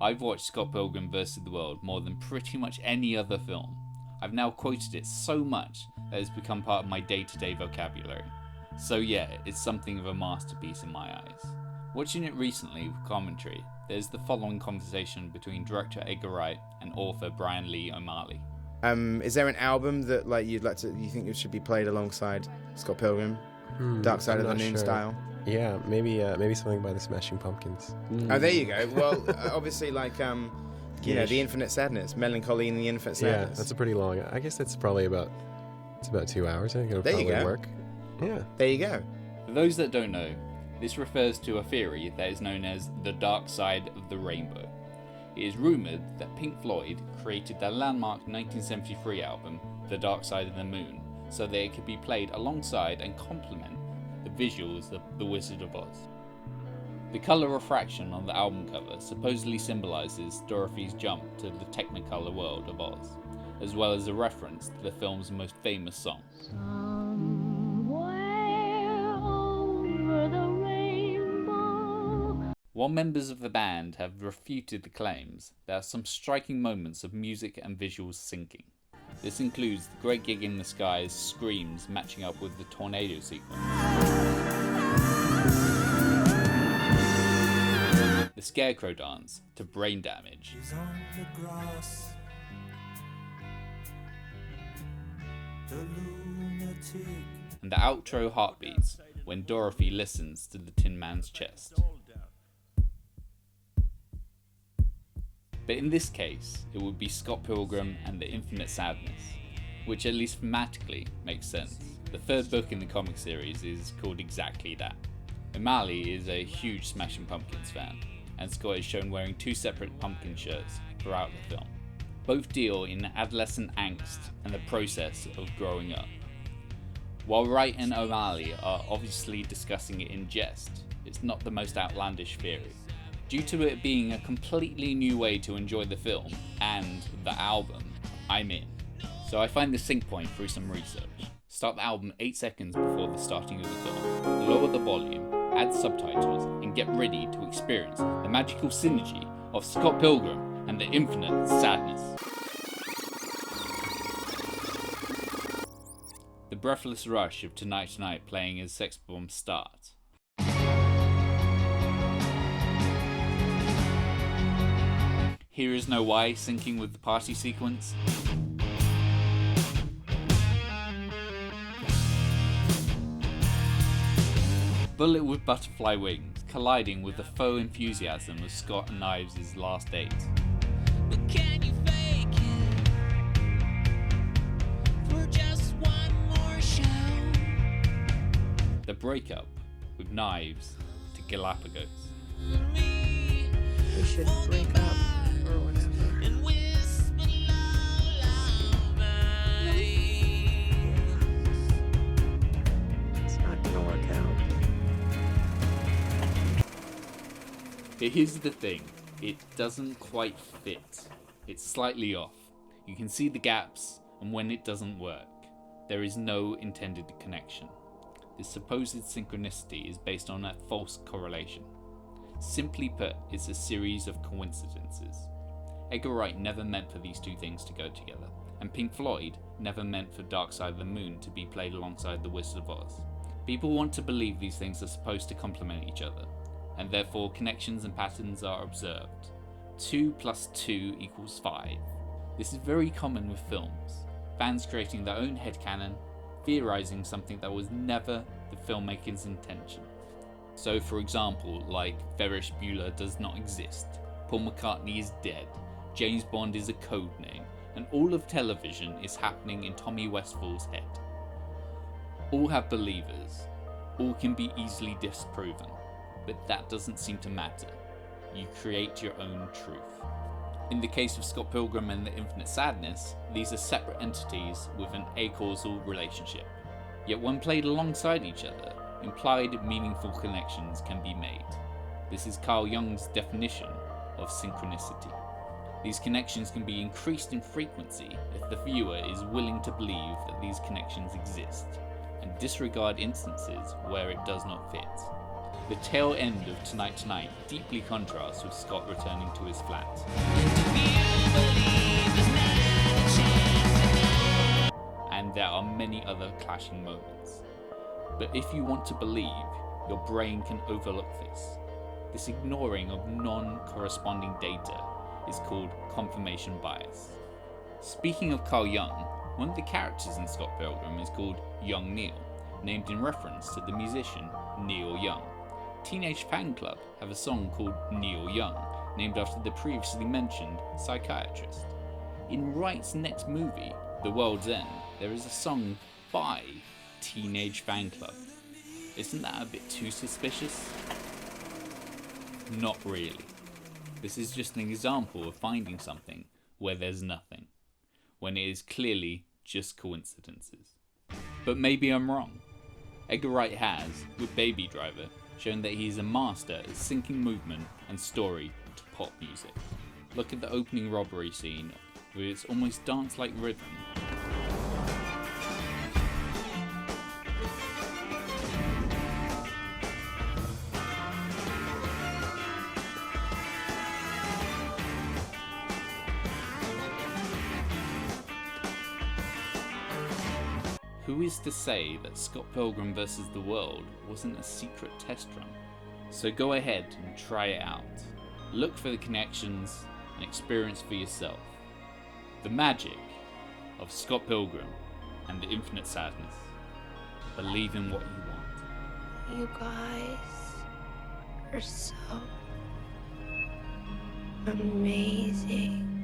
I've watched Scott Pilgrim vs. the World more than pretty much any other film. I've now quoted it so much that it's become part of my day-to-day vocabulary. So yeah, it's something of a masterpiece in my eyes. Watching it recently with commentary, there's the following conversation between director Edgar Wright and author Brian Lee O'Malley. Is there an album that you think it should be played alongside Scott Pilgrim? Dark Side of the Moon style? Yeah, maybe something by the Smashing Pumpkins. Oh, there you go. Well, obviously, The Infinite Sadness, Melancholy and the Infinite Sadness. Yeah, that's a pretty long. I guess that's probably about 2 hours. I think it'll there probably you go. work. Yeah. There you go. For those that don't know, this refers to a theory that is known as the Dark Side of the Rainbow. It is rumoured that Pink Floyd created their landmark 1973 album, The Dark Side of the Moon, so that it could be played alongside and complement the visuals of The Wizard of Oz. The colour refraction on the album cover supposedly symbolises Dorothy's jump to the Technicolor world of Oz, as well as a reference to the film's most famous song. While members of the band have refuted the claims, there are some striking moments of music and visuals syncing. This includes the Great Gig in the Sky's screams matching up with the tornado sequence, the Scarecrow dance to Brain Damage, and the outro heartbeats when Dorothy listens to the Tin Man's chest. But in this case, it would be Scott Pilgrim and the Infinite Sadness, which at least thematically makes sense. The third book in the comic series is called exactly that. O'Malley is a huge Smashing Pumpkins fan, and Scott is shown wearing 2 separate pumpkin shirts throughout the film. Both deal in adolescent angst and the process of growing up. While Wright and O'Malley are obviously discussing it in jest, it's not the most outlandish theory. Due to it being a completely new way to enjoy the film and the album, I'm in. So I find the sync point through some research. Start the album 8 seconds before the starting of the film, lower the volume, add subtitles, and get ready to experience the magical synergy of Scott Pilgrim and the Infinite Sadness. The breathless rush of Tonight Tonight playing as Sex Bomb starts. Here Is No Why syncing with the party sequence. Bullet with Butterfly Wings colliding with the faux enthusiasm of Scott and Knives' Last Date. But can you fake it for just one more show? The breakup with Knives to Galapagos. We should break up or whatever. It's not gonna work out. But here's the thing, it doesn't quite fit. It's slightly off. You can see the gaps, and when it doesn't work, there is no intended connection. This supposed synchronicity is based on a false correlation. Simply put, it's a series of coincidences. Edgar Wright never meant for these two things to go together, and Pink Floyd never meant for Dark Side of the Moon to be played alongside The Wizard of Oz. People want to believe these things are supposed to complement each other, and therefore connections and patterns are observed. 2 + 2 = 5. This is very common with films, fans creating their own headcanon, theorizing something that was never the filmmaker's intention. So for example, like Ferris Bueller does not exist, Paul McCartney is dead, James Bond is a code name, and all of television is happening in Tommy Westfall's head. All have believers, all can be easily disproven, but that doesn't seem to matter. You create your own truth. In the case of Scott Pilgrim and the Infinite Sadness, these are separate entities with an acausal relationship. Yet when played alongside each other, implied meaningful connections can be made. This is Carl Jung's definition of synchronicity. These connections can be increased in frequency if the viewer is willing to believe that these connections exist, and disregard instances where it does not fit. The tail end of Tonight Tonight deeply contrasts with Scott returning to his flat. And there are many other clashing moments. But if you want to believe, your brain can overlook this. This ignoring of non-corresponding data is called confirmation bias. Speaking of Carl Jung, one of the characters in Scott Pilgrim is called Young Neil, named in reference to the musician Neil Young. Teenage Fanclub have a song called Neil Young, named after the previously mentioned psychiatrist. In Wright's next movie, The World's End, there is a song by Teenage Fanclub. Isn't that a bit too suspicious? Not really. This is just an example of finding something where there's nothing, when it is clearly just coincidences. But maybe I'm wrong. Edgar Wright has, with Baby Driver, shown that he is a master at syncing movement and story to pop music. Look at the opening robbery scene with its almost dance-like rhythm. Who is to say that Scott Pilgrim vs. the World wasn't a secret test run? So go ahead and try it out. Look for the connections and experience for yourself the magic of Scott Pilgrim and the infinite sadness. Believe in what you want. You guys are so amazing.